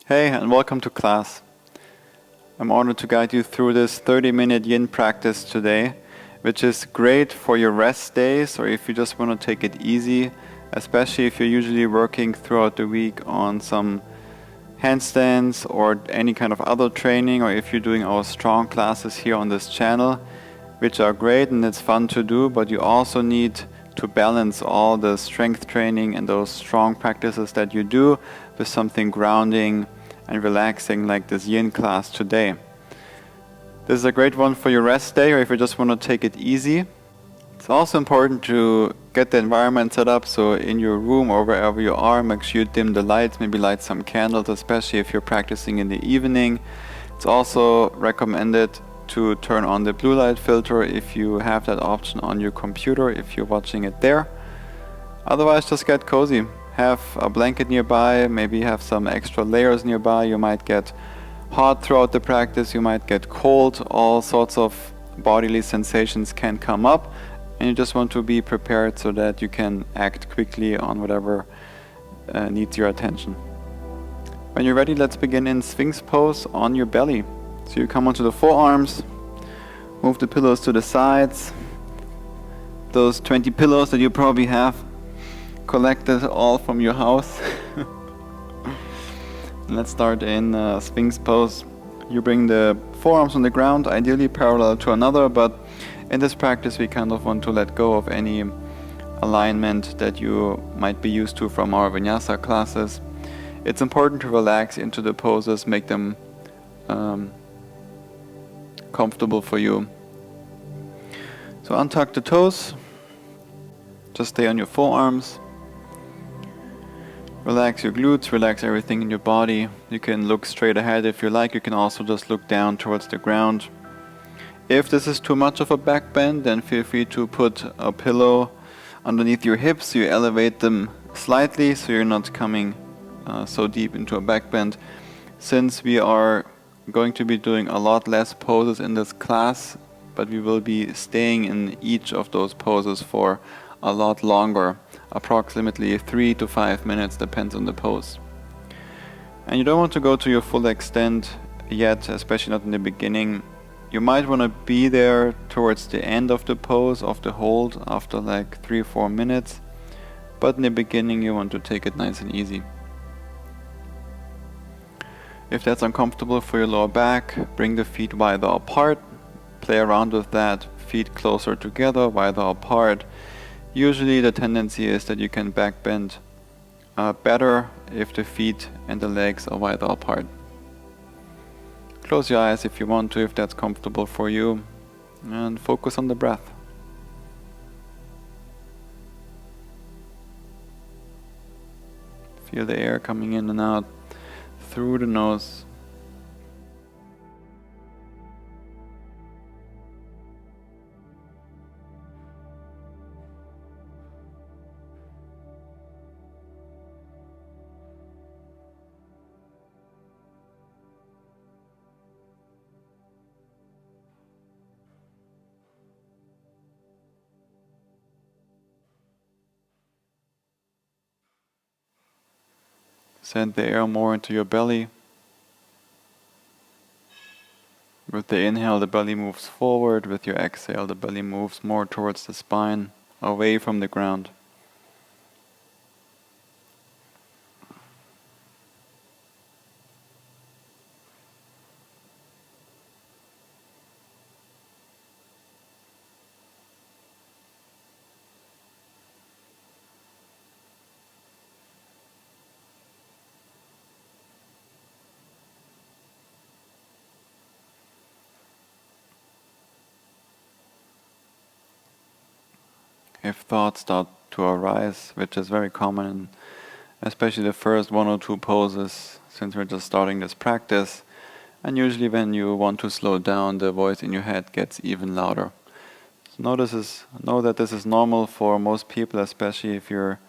Hey, and welcome to class. I'm honored to guide you through this 30-minute yin practice today, which is great for your rest days or if you just want to take it easy, especially if you're usually working throughout the week on some handstands or any kind of other training, or if you're doing our strong classes here on this channel, which are great and it's fun to do, but you also need to balance all the strength training and those strong practices that you do with something grounding and relaxing like this yin class today. This is a great one for your rest day or if you just want to take it easy. It's also important to get the environment set up, so in your room or wherever you are, make sure you dim the lights, maybe light some candles, especially if you're practicing in the evening. It's also recommended to turn on the blue light filter if you have that option on your computer, if you're watching it there. Otherwise, just get cozy. Have a blanket nearby, maybe have some extra layers nearby. You might get hot throughout the practice, you might get cold, all sorts of bodily sensations can come up, and you just want to be prepared so that you can act quickly on whatever needs your attention. When you're ready, let's begin in Sphinx pose on your belly. So you come onto the forearms, move the pillows to the sides. Those 20 pillows that you probably have collected all from your house. Let's start in Sphinx pose. You bring the forearms on the ground, ideally parallel to another, but in this practice we kind of want to let go of any alignment that you might be used to from our vinyasa classes. It's important to relax into the poses, make them comfortable for you. So untuck the toes, just stay on your forearms. Relax your glutes, relax everything in your body. You can look straight ahead if you like, you can also just look down towards the ground. If this is too much of a back bend, then feel free to put a pillow underneath your hips. You elevate them slightly so you're not coming so deep into a back bend. Since we are going to be doing a lot less poses in this class, but we will be staying in each of those poses for a lot longer, approximately 3 to 5 minutes, depends on the pose. And you don't want to go to your full extent yet, especially not in the beginning. You might want to be there towards the end of the pose, of the hold, after like 3 or 4 minutes, but in the beginning you want to take it nice and easy. If that's uncomfortable for your lower back, bring the feet wider apart, play around with that, feet closer together, wider apart. Usually the tendency is that you can back bend better if the feet and the legs are wider apart. Close your eyes if you want to, if that's comfortable for you, and focus on the breath. Feel the air coming in and out through the nose. Send the air more into your belly. With the inhale, the belly moves forward. With your exhale, the belly moves more towards the spine, away from the ground. If thoughts start to arise, which is very common, especially the first 1 or 2 poses, since we're just starting this practice, and usually when you want to slow down, the voice in your head gets even louder. So know that this is normal for most people, especially if you're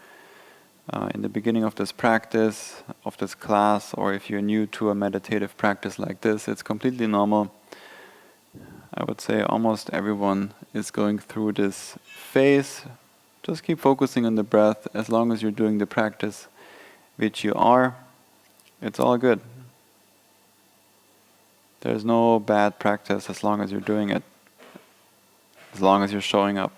in the beginning of this practice, of this class, or if you're new to a meditative practice like this. It's completely normal. I would say almost everyone is going through this phase. Just keep focusing on the breath as long as you're doing the practice, which you are. It's all good. There's no bad practice as long as you're doing it, as long as you're showing up.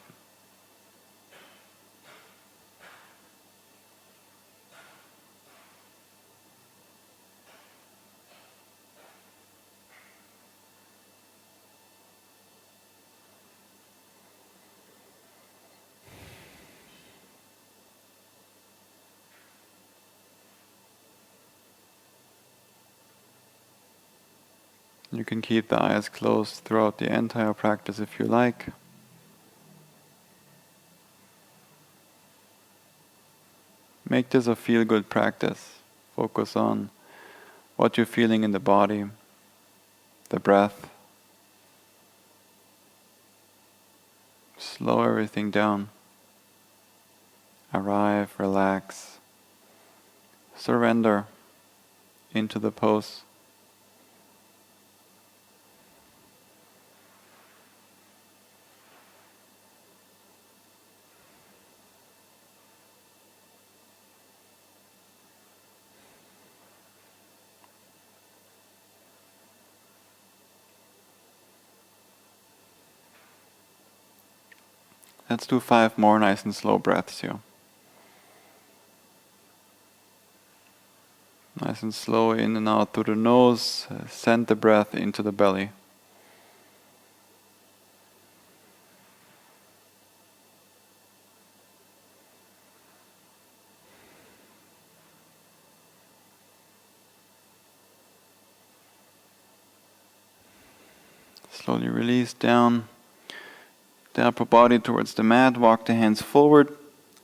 You can keep the eyes closed throughout the entire practice if you like. Make this a feel-good practice. Focus on what you're feeling in the body, the breath. Slow everything down. Arrive, relax, surrender into the pose. Let's do 5 more nice and slow breaths here. Nice and slow in and out through the nose. Send the breath into the belly. Slowly release down the upper body towards the mat. Walk the hands forward.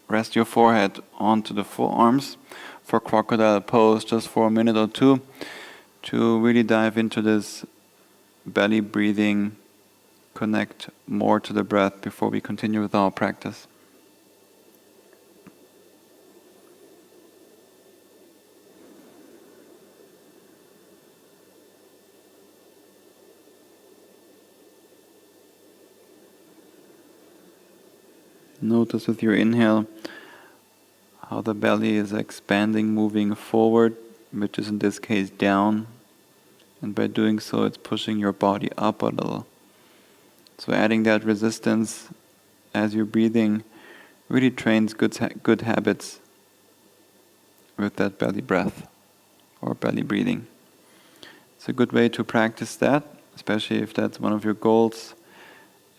Rest your forehead onto the forearms for crocodile pose just for a minute or two to really dive into this belly breathing, connect more to the breath before we continue with our practice. Notice with your inhale how the belly is expanding, moving forward, which is in this case down. And by doing so, it's pushing your body up a little. So adding that resistance as you're breathing really trains good habits with that belly breath or belly breathing. It's a good way to practice that, especially if that's one of your goals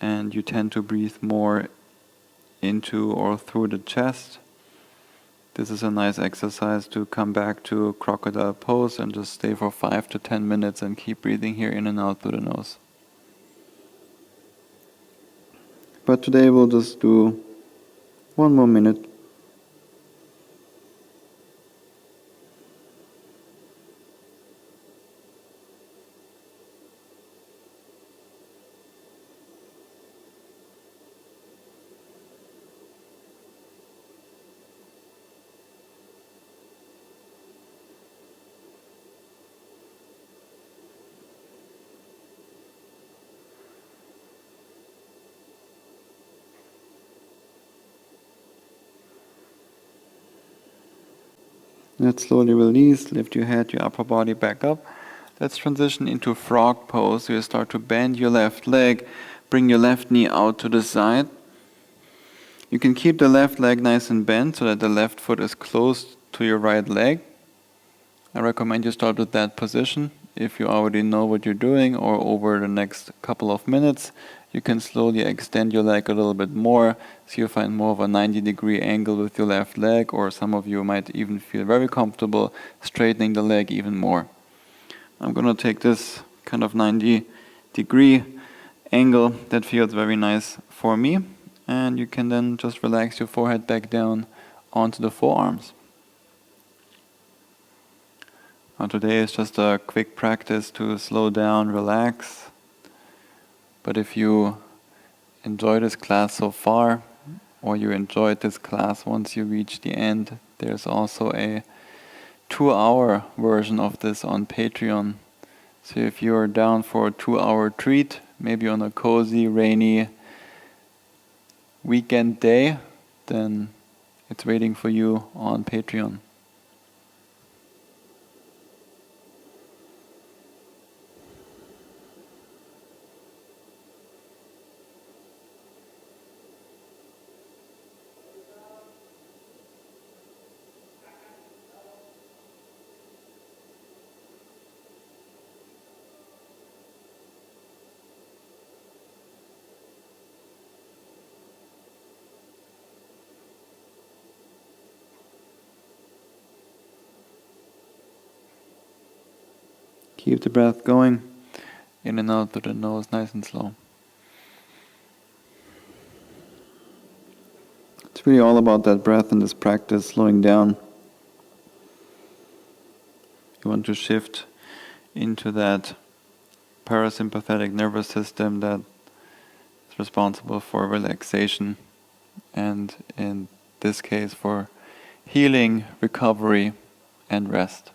and you tend to breathe more into or through the chest. This is a nice exercise to come back to crocodile pose and just stay for 5 to 10 minutes and keep breathing here in and out through the nose. But today we'll just do 1 more minute. Let's slowly release, lift your head, your upper body back up. Let's transition into frog pose. You start to bend your left leg, bring your left knee out to the side. You can keep the left leg nice and bent so that the left foot is close to your right leg. I recommend you start with that position. If you already know what you're doing, or over the next couple of minutes, you can slowly extend your leg a little bit more, so you find more of a 90-degree angle with your left leg, or some of you might even feel very comfortable straightening the leg even more. I'm going to take this kind of 90-degree angle that feels very nice for me, and you can then just relax your forehead back down onto the forearms. Now today is just a quick practice to slow down, relax. But if you enjoy this class so far, or you enjoyed this class once you reach the end, there's also a 2-hour version of this on Patreon. So if you're down for a 2-hour treat, maybe on a cozy, rainy weekend day, then it's waiting for you on Patreon. Keep the breath going. In and out through the nose, nice and slow. It's really all about that breath in this practice, slowing down. You want to shift into that parasympathetic nervous system that is responsible for relaxation and, in this case, for healing, recovery, and rest.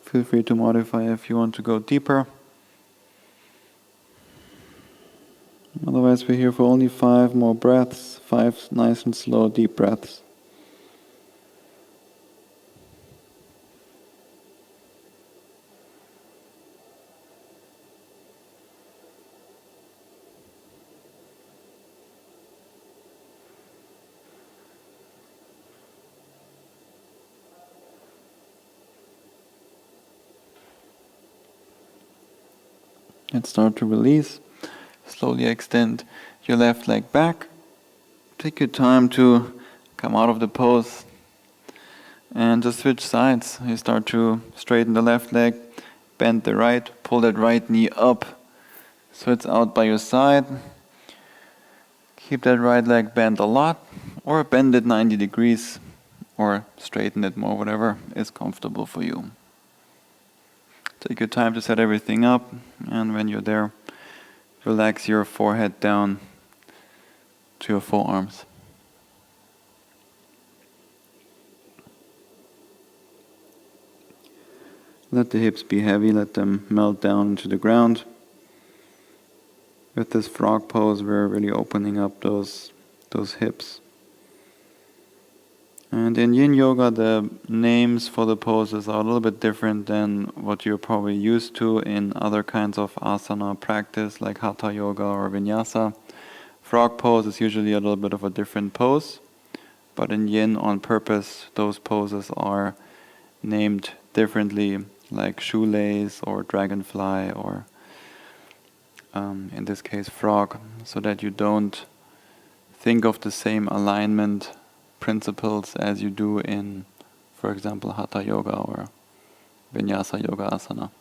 Feel free to modify if you want to go deeper. Otherwise, we're here for only 5 more breaths, 5 nice and slow, deep breaths. And start to release. Slowly extend your left leg back. Take your time to come out of the pose and just switch sides. You start to straighten the left leg, bend the right, pull that right knee up so it's out by your side. Keep that right leg bent a lot, or bend it 90 degrees, or straighten it more, whatever is comfortable for you. Take your time to set everything up, and when you're there, relax your forehead down to your forearms. Let the hips be heavy, let them melt down into the ground. With this frog pose, we're really opening up those hips. And in Yin Yoga, the names for the poses are a little bit different than what you're probably used to in other kinds of asana practice, like hatha yoga or vinyasa. Frog pose is usually a little bit of a different pose, but in Yin, on purpose, those poses are named differently, like shoelace or dragonfly, or in this case frog, so that you don't think of the same alignment principles as you do in, for example, hatha yoga or vinyasa yoga asana.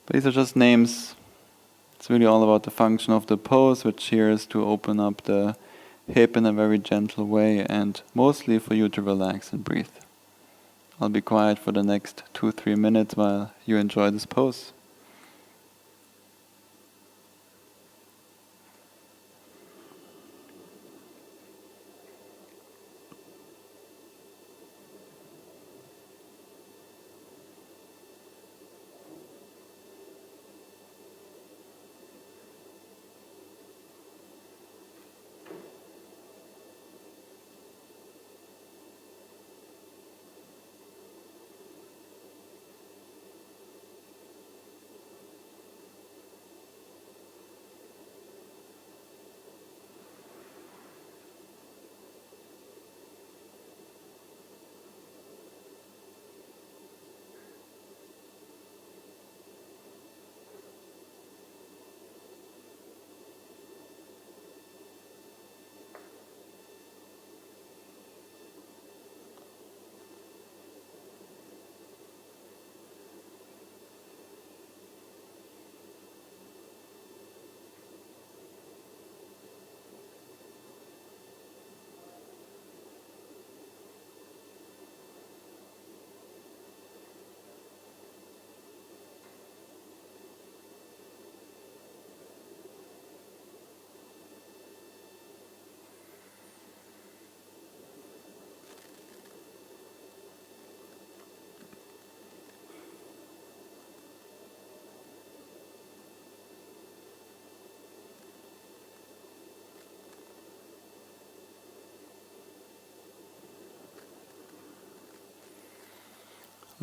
But these are just names. It's really all about the function of the pose, which here is to open up the hip in a very gentle way, and mostly for you to relax and breathe. I'll be quiet for the next 2-3 minutes while you enjoy this pose.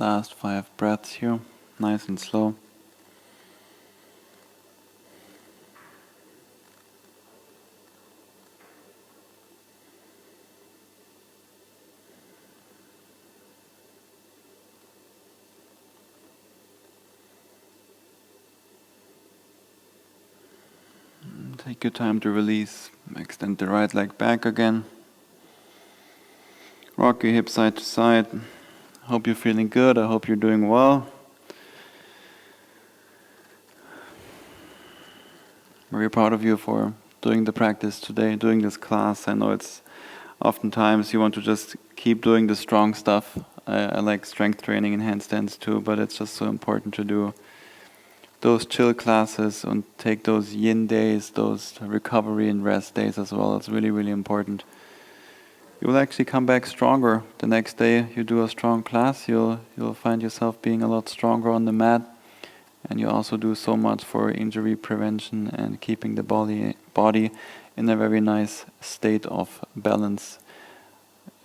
Last 5 breaths here, nice and slow. Take your time to release. Extend the right leg back again. Rock your hips side to side. Hope you're feeling good. I hope you're doing well. Very proud of you for doing the practice today, doing this class. I know it's oftentimes you want to just keep doing the strong stuff. I like strength training and handstands too, but it's just so important to do those chill classes and take those yin days, those recovery and rest days as well. It's really, really important. You will actually come back stronger. The next day you do a strong class, you'll find yourself being a lot stronger on the mat, and you also do so much for injury prevention and keeping the body in a very nice state of balance.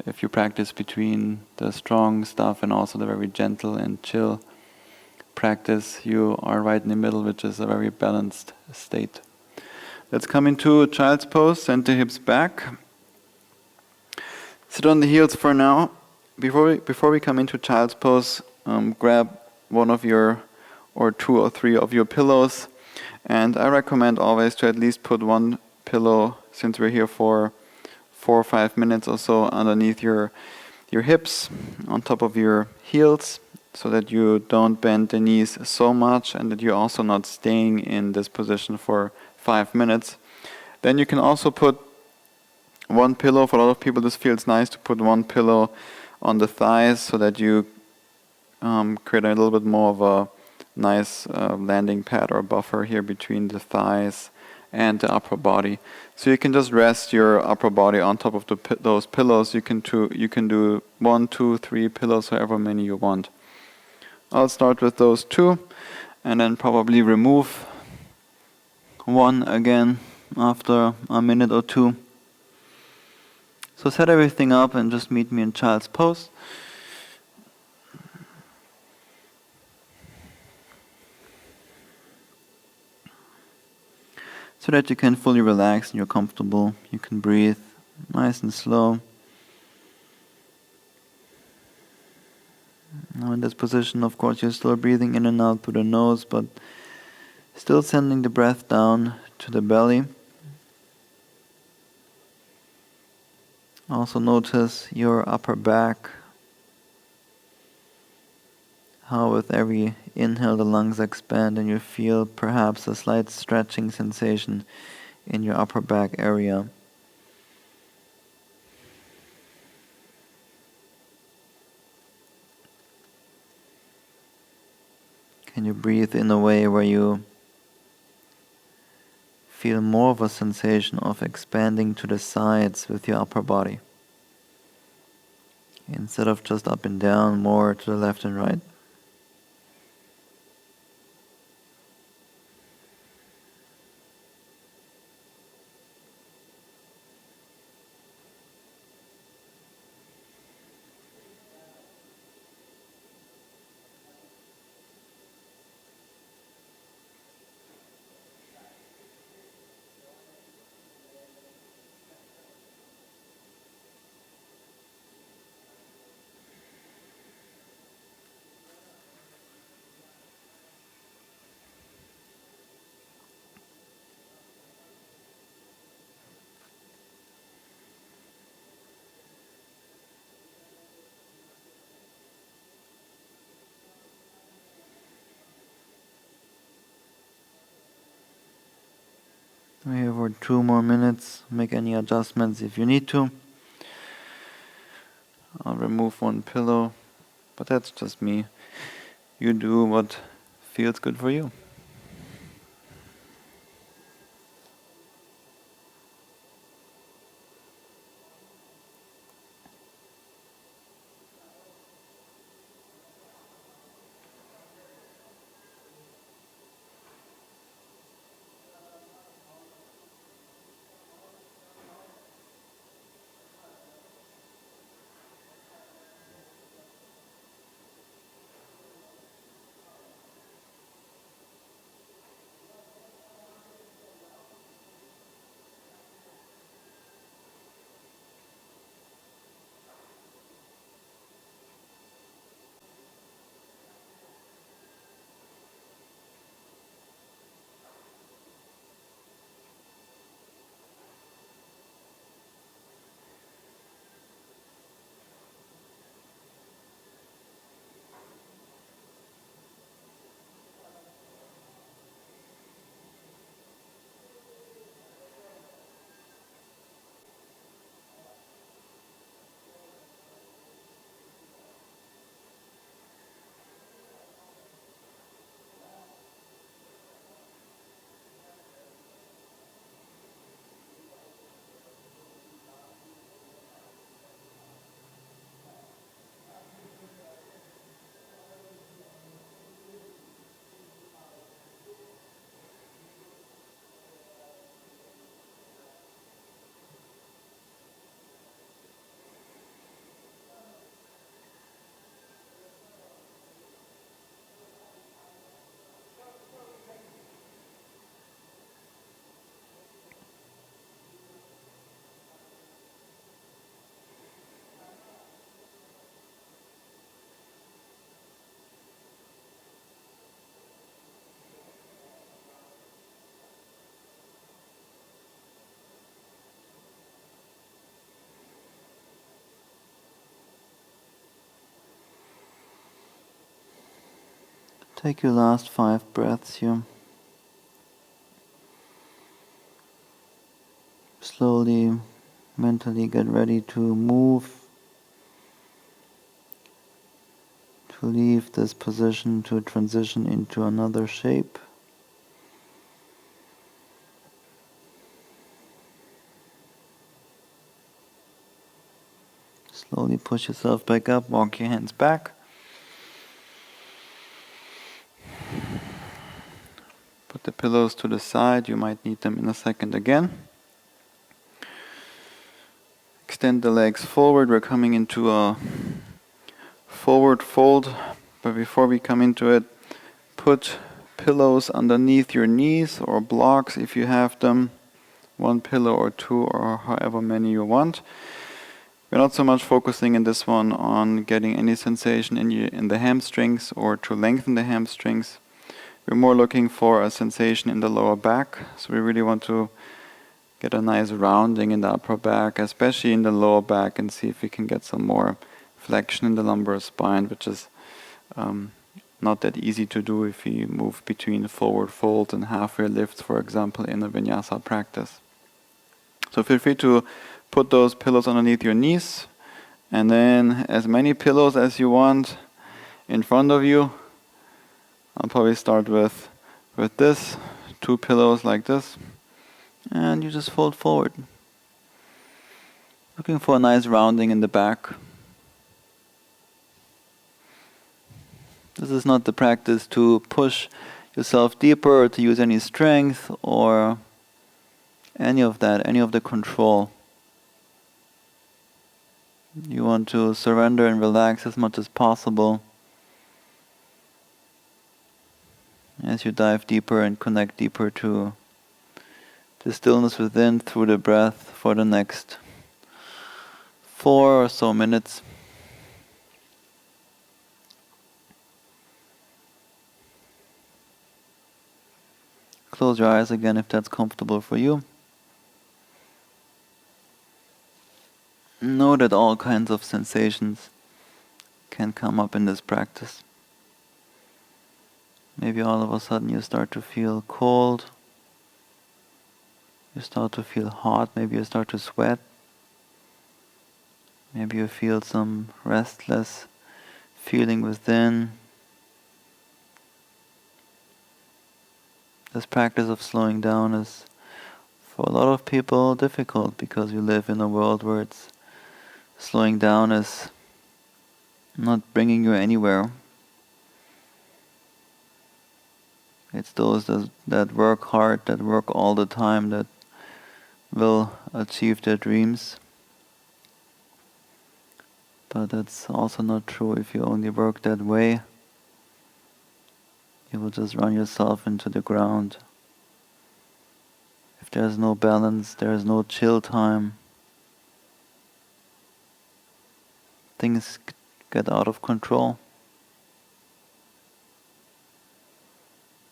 If you practice between the strong stuff and also the very gentle and chill practice, you are right in the middle, which is a very balanced state. Let's come into a child's pose, center hips back. Sit on the heels for now. Before we come into child's pose, grab one of your, or 2 or 3 of your pillows, and I recommend always to at least put one pillow, since we're here for 4 or 5 minutes or so, underneath your hips, on top of your heels, so that you don't bend the knees so much and that you're also not staying in this position for 5 minutes. Then you can also put one pillow. For a lot of people this feels nice to put one pillow on the thighs so that you create a little bit more of a nice landing pad or buffer here between the thighs and the upper body. So you can just rest your upper body on top of those pillows. You can do 1, 2, 3 pillows, however many you want. I'll start with those 2 and then probably remove one again after a minute or 2. So set everything up and just meet me in child's pose. So that you can fully relax and you're comfortable. You can breathe nice and slow. Now in this position, of course, you're still breathing in and out through the nose, but still sending the breath down to the belly. Also notice your upper back, how with every inhale the lungs expand and you feel perhaps a slight stretching sensation in your upper back area. Can you breathe in a way where you feel more of a sensation of expanding to the sides with your upper body, instead of just up and down, more to the left and right? We're here for 2 more minutes. Make any adjustments if you need to. I'll remove one pillow, but that's just me. You do what feels good for you. Take your last 5 breaths here. Slowly, mentally get ready to move, to leave this position, to transition into another shape. Slowly push yourself back up, walk your hands back. Put the pillows to the side, you might need them in a second again. Extend the legs forward, we're coming into a forward fold, but before we come into it, put pillows underneath your knees or blocks if you have them, 1 pillow or 2 or however many you want. We're not so much focusing in this one on getting any sensation in the hamstrings or to lengthen the hamstrings. We're more looking for a sensation in the lower back, so we really want to get a nice rounding in the upper back, especially in the lower back, and see if we can get some more flexion in the lumbar spine, which is not that easy to do if you move between forward folds and halfway lifts, for example, in a vinyasa practice. So feel free to put those pillows underneath your knees, and then as many pillows as you want in front of you. I'll probably start with this, 2 pillows like this, and you just fold forward. Looking for a nice rounding in the back. This is not the practice to push yourself deeper or to use any strength or any of that, any of the control. You want to surrender and relax as much as possible as you dive deeper and connect deeper to the stillness within through the breath for the next 4 or so minutes. Close your eyes again if that's comfortable for you. Know that all kinds of sensations can come up in this practice. Maybe all of a sudden you start to feel cold, you start to feel hot, maybe you start to sweat, maybe you feel some restless feeling within. This practice of slowing down is, for a lot of people, difficult because we live in a world where slowing down is not bringing you anywhere. It's those that work hard, that work all the time, that will achieve their dreams. But that's also not true. If you only work that way, you will just run yourself into the ground. If there's no balance, there's no chill time, things get out of control.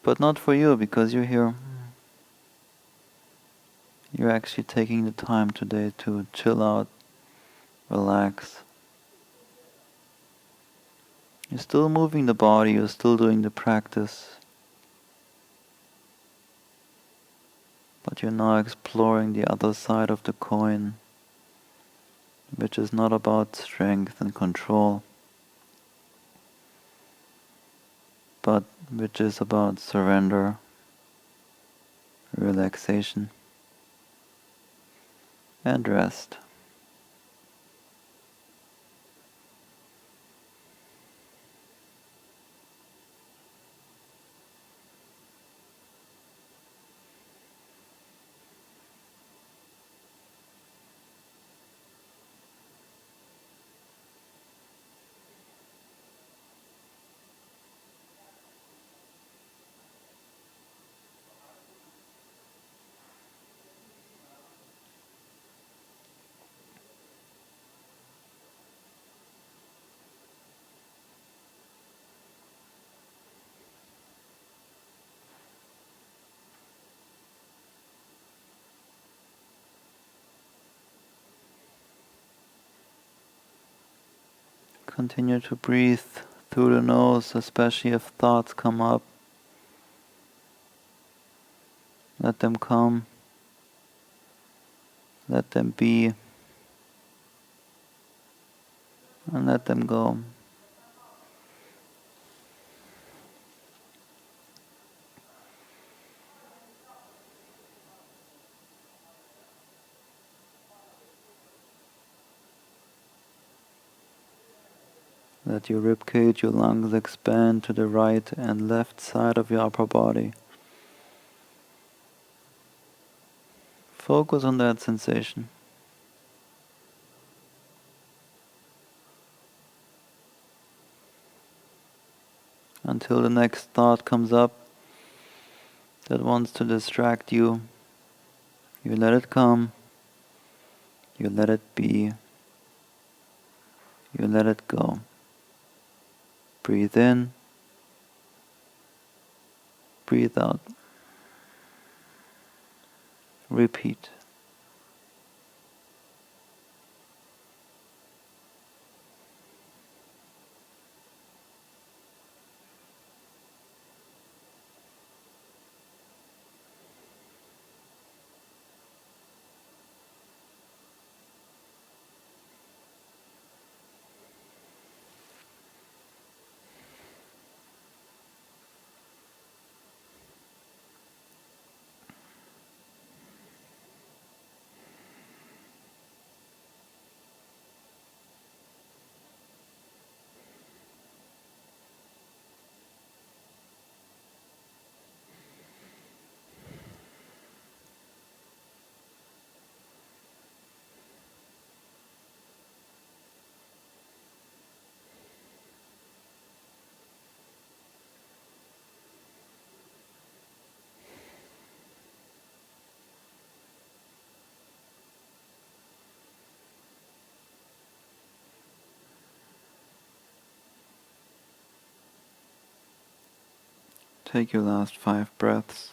But not for you, because you're here. You're actually taking the time today to chill out, relax. You're still moving the body, you're still doing the practice. But you're now exploring the other side of the coin, which is not about strength and control, but which is about surrender, relaxation, and rest. Continue to breathe through the nose, especially if thoughts come up. Let them come. Let them be. And let them go. Let your ribcage, your lungs expand to the right and left side of your upper body. Focus on that sensation. Until the next thought comes up that wants to distract you, you let it come, you let it be, you let it go. Breathe in, breathe out. Repeat. Take your last 5 breaths.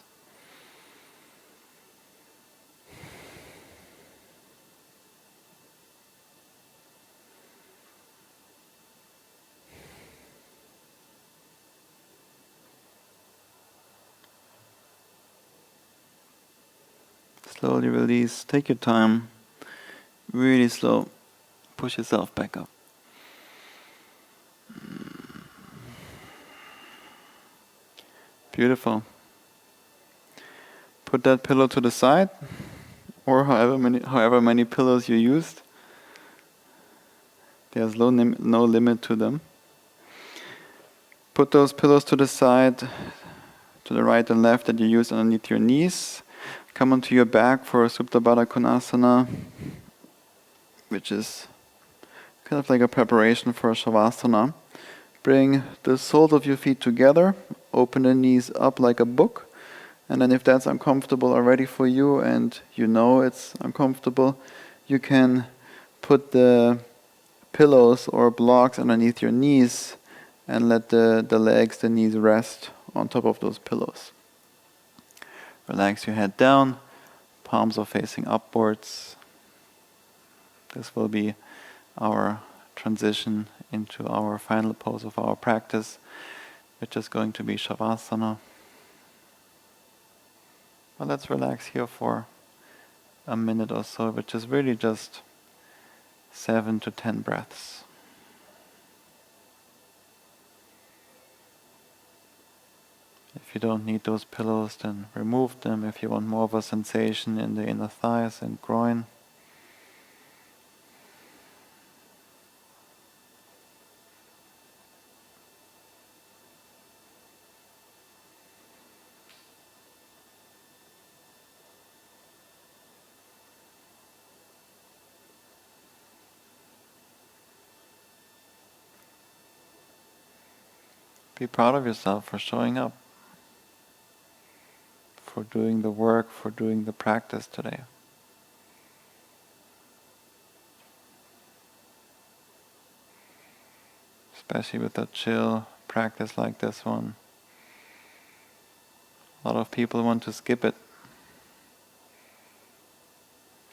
Slowly release. Take your time. Really slow. Push yourself back up. Beautiful. Put that pillow to the side, or however many pillows you used. There's no limit to them. Put those pillows to the side, to the right and left, that you use underneath your knees. Come onto your back for Supta Baddha Konasana, which is kind of like a preparation for Shavasana. Bring the soles of your feet together, open the knees up like a book, and then if that's uncomfortable already for you and you know it's uncomfortable, you can put the pillows or blocks underneath your knees and let the legs, the knees rest on top of those pillows. Relax your head down, palms are facing upwards. This will be our transition into our final pose of our practice, which is going to be Shavasana. Well, let's relax here for a minute or so, which is really just 7 to 10 breaths. If you don't need those pillows, then remove them if you want more of a sensation in the inner thighs and groin. Be proud of yourself for showing up, for doing the work, for doing the practice today. Especially with a chill practice like this one. A lot of people want to skip it.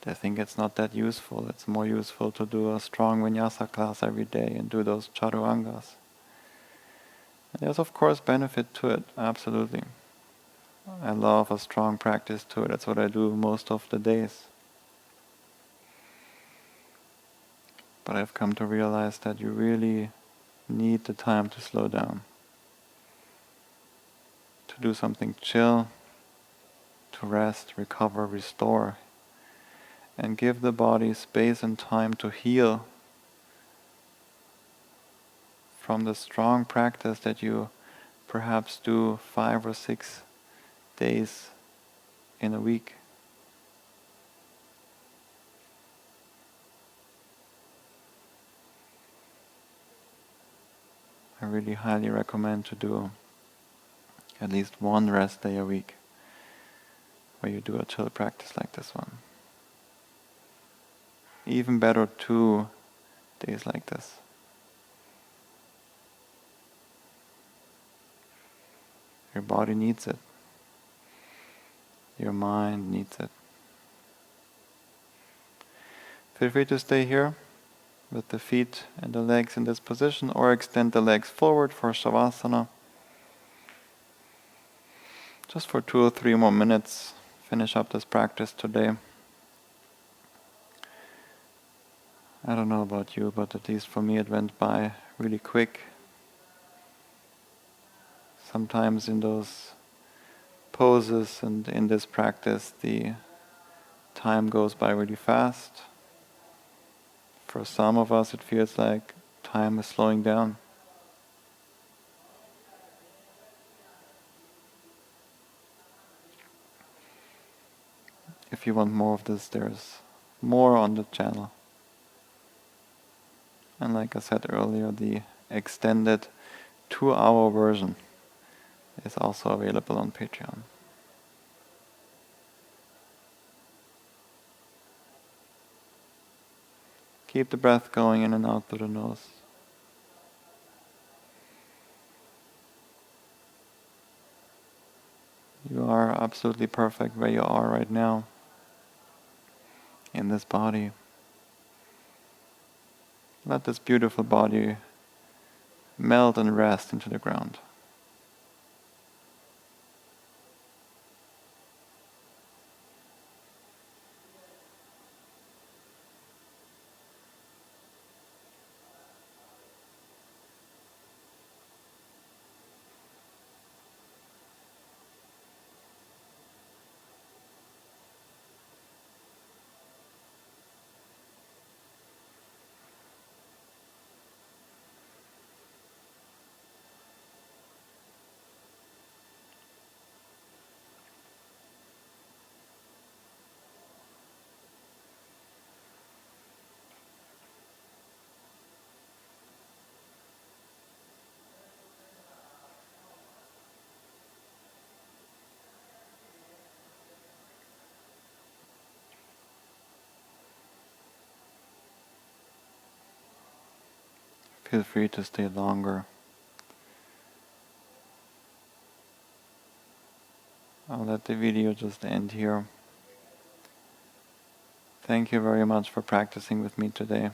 They think it's not that useful. It's more useful to do a strong vinyasa class every day and do those chaturangas. There's of course benefit to it, absolutely. I love a strong practice to it. That's what I do most of the days. But I've come to realize that you really need the time to slow down, to do something chill, to rest, recover, restore, and give the body space and time to heal from the strong practice that you perhaps do 5 or 6 days in a week. I really highly recommend to do at least one rest day a week where you do a chill practice like this one. Even better 2 days like this. Your body needs it. Your mind needs it. Feel free to stay here with the feet and the legs in this position, or extend the legs forward for Shavasana. Just for 2 or 3 more minutes, finish up this practice today. I don't know about you, but at least for me it went by really quick. Sometimes in those poses and in this practice, the time goes by really fast. For some of us it feels like time is slowing down. If you want more of this, there's more on the channel. And like I said earlier, the extended 2-hour version is also available on Patreon. Keep the breath going in and out through the nose. You are absolutely perfect where you are right now, in this body. Let this beautiful body melt and rest into the ground. Feel free to stay longer. I'll let the video just end here. Thank you very much for practicing with me today.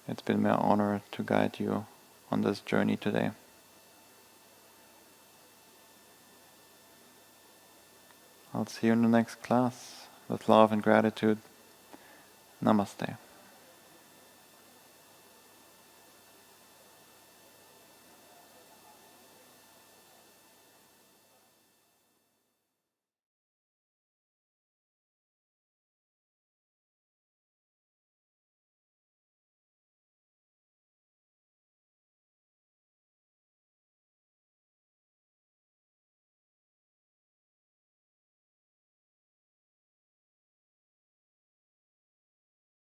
It's been my honor to guide you on this journey today. I'll see you in the next class. With love and gratitude. Namaste.